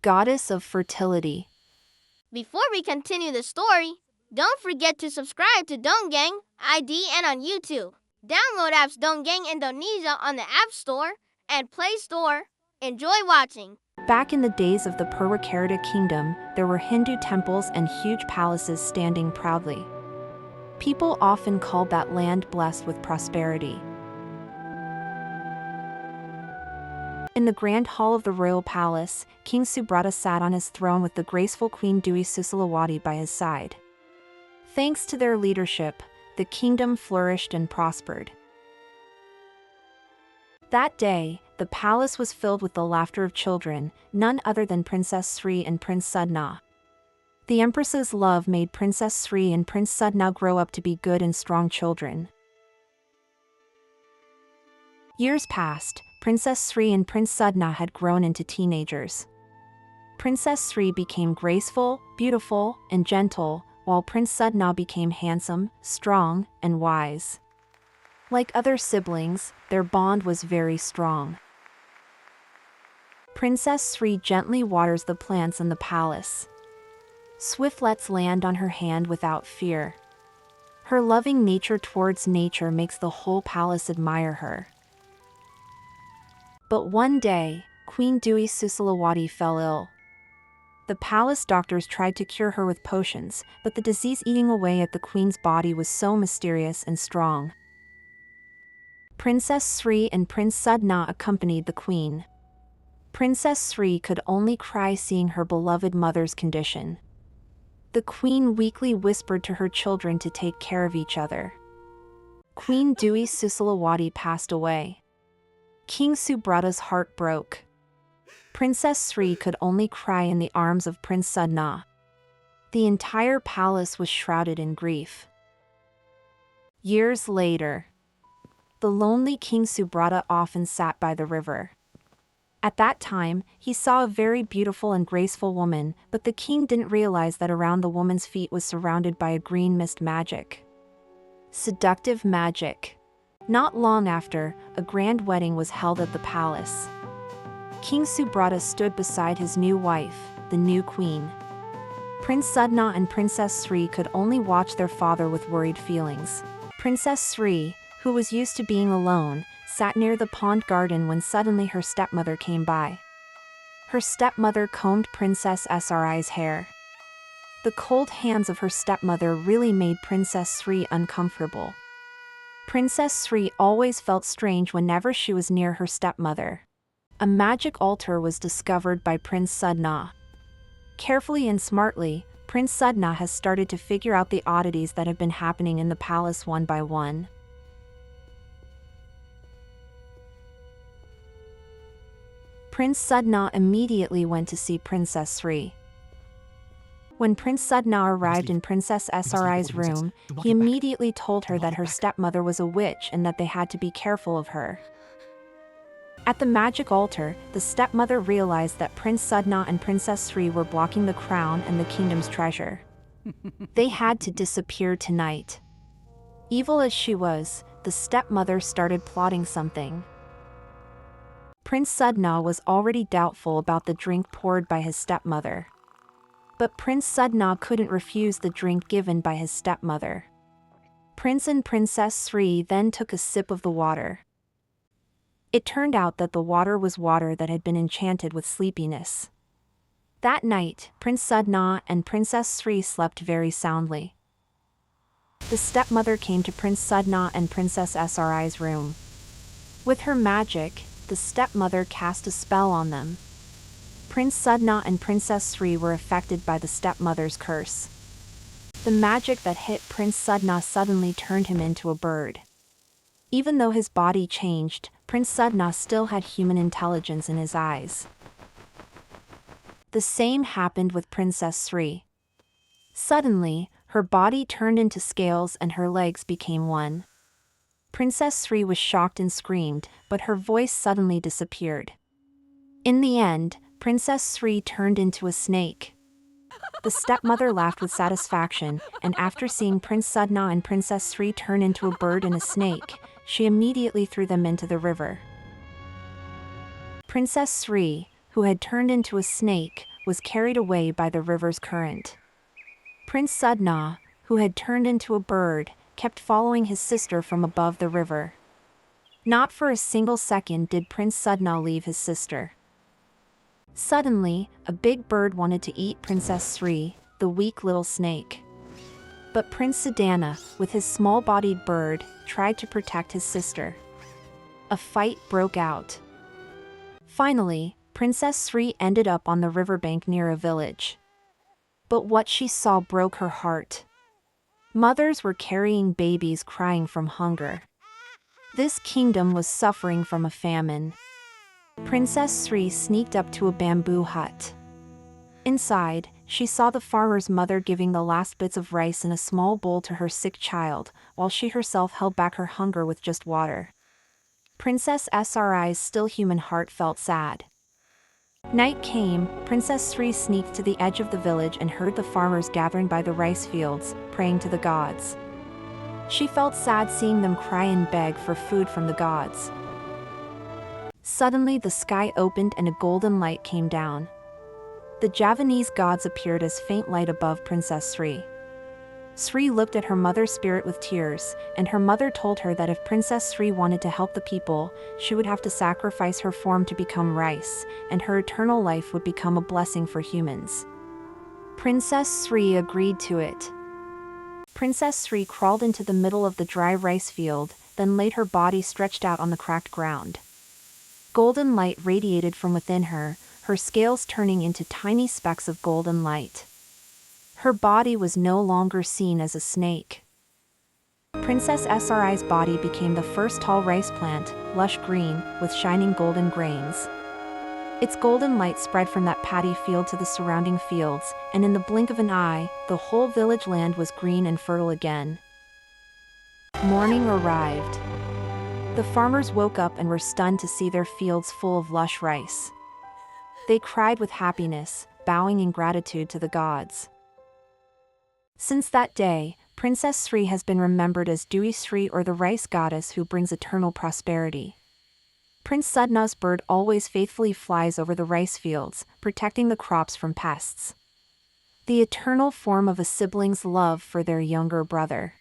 goddess of fertility. Before we continue the story, don't forget to subscribe to Dongeng ID and on YouTube. Download apps Dongeng Indonesia on the App Store and Play Store. Enjoy watching. Back in the days of the Purwacarita kingdom, there were Hindu temples and huge palaces standing proudly. People often called that land blessed with prosperity. In the grand hall of the royal palace, King Subrata sat on his throne with the graceful Queen Dewi Sri by his side. Thanks to their leadership, the kingdom flourished and prospered. That day, the palace was filled with the laughter of children, none other than Princess Sri and Prince Sadana. The Empress's love made Princess Sri and Prince Sadana grow up to be good and strong children. Years passed. Princess Sri and Prince Sadana had grown into teenagers. Princess Sri became graceful, beautiful, and gentle, while Prince Sadana became handsome, strong, and wise. Like other siblings, their bond was very strong. Princess Sri gently waters the plants in the palace. Swiftlets land on her hand without fear. Her loving nature towards nature makes the whole palace admire her. But one day, Queen Dewi Sri fell ill. The palace doctors tried to cure her with potions, but the disease eating away at the queen's body was so mysterious and strong. Princess Sri and Prince Sadana accompanied the queen. Princess Sri could only cry seeing her beloved mother's condition. The queen weakly whispered to her children to take care of each other. Queen Dewi Sri passed away. King Subrata's heart broke. Princess Sri could only cry in the arms of Prince Sadana. The entire palace was shrouded in grief. Years later, the lonely King Subrata often sat by the river. At that time, he saw a very beautiful and graceful woman, but the king didn't realize that around the woman's feet was surrounded by a green mist magic. Seductive magic. Not long after, a grand wedding was held at the palace. King Subrata stood beside his new wife, the new queen. Prince Sadana and Princess Sri could only watch their father with worried feelings. Princess Sri, who was used to being alone, sat near the pond garden when suddenly her stepmother came by. Her stepmother combed Princess Sri's hair. The cold hands of her stepmother really made Princess Sri uncomfortable. Princess Sri always felt strange whenever she was near her stepmother. A magic altar was discovered by Prince Sadana. Carefully and smartly, Prince Sadana has started to figure out the oddities that have been happening in the palace one by one. Prince Sadana immediately went to see Princess Sri. When Prince Sadana arrived in Princess Sri's room, he immediately told her that her stepmother was a witch and that they had to be careful of her. At the magic altar, the stepmother realized that Prince Sadana and Princess Sri were blocking the crown and the kingdom's treasure. They had to disappear tonight. Evil as she was, the stepmother started plotting something. Prince Sadana was already doubtful about the drink poured by his stepmother. But Prince Sadana couldn't refuse the drink given by his stepmother. Prince and Princess Sri then took a sip of the water. It turned out that the water was water that had been enchanted with sleepiness. That night, Prince Sadana and Princess Sri slept very soundly. The stepmother came to Prince Sadana and Princess Sri's room. With her magic, the stepmother cast a spell on them. Prince Sadana and Princess Sri were affected by the stepmother's curse. The magic that hit Prince Sadana suddenly turned him into a bird. Even though his body changed, Prince Sadana still had human intelligence in his eyes. The same happened with Princess Sri. Suddenly, her body turned into scales and her legs became one. Princess Sri was shocked and screamed, but her voice suddenly disappeared. In the end, Princess Sri turned into a snake. The stepmother laughed with satisfaction, and after seeing Prince Sadana and Princess Sri turn into a bird and a snake, she immediately threw them into the river. Princess Sri, who had turned into a snake, was carried away by the river's current. Prince Sadana, who had turned into a bird, kept following his sister from above the river. Not for a single second did Prince Sadana leave his sister. Suddenly, a big bird wanted to eat Princess Sri, the weak little snake. But Prince Sadana, with his small-bodied bird, tried to protect his sister. A fight broke out. Finally, Princess Sri ended up on the riverbank near a village. But what she saw broke her heart. Mothers were carrying babies crying from hunger. This kingdom was suffering from a famine. Princess Sri sneaked up to a bamboo hut. Inside, she saw the farmer's mother giving the last bits of rice in a small bowl to her sick child, while she herself held back her hunger with just water. Princess Sri's still human heart felt sad. Night came. Princess Sri sneaked to the edge of the village and heard the farmers gathering by the rice fields, praying to the gods. She felt sad seeing them cry and beg for food from the gods. Suddenly the sky opened and a golden light came down. The Javanese gods appeared as faint light above Princess Sri. Sri looked at her mother's spirit with tears, and her mother told her that if Princess Sri wanted to help the people, she would have to sacrifice her form to become rice, and her eternal life would become a blessing for humans. Princess Sri agreed to it. Princess Sri crawled into the middle of the dry rice field, then laid her body stretched out on the cracked ground. Golden light radiated from within her, her scales turning into tiny specks of golden light. Her body was no longer seen as a snake. Princess Sri's body became the first tall rice plant, lush green, with shining golden grains. Its golden light spread from that paddy field to the surrounding fields, and in the blink of an eye, the whole village land was green and fertile again. Morning arrived. The farmers woke up and were stunned to see their fields full of lush rice. They cried with happiness, bowing in gratitude to the gods. Since that day, Princess Sri has been remembered as Dewi Sri, or the rice goddess who brings eternal prosperity. Prince Sadana's bird always faithfully flies over the rice fields, protecting the crops from pests. The eternal form of a sibling's love for their younger brother.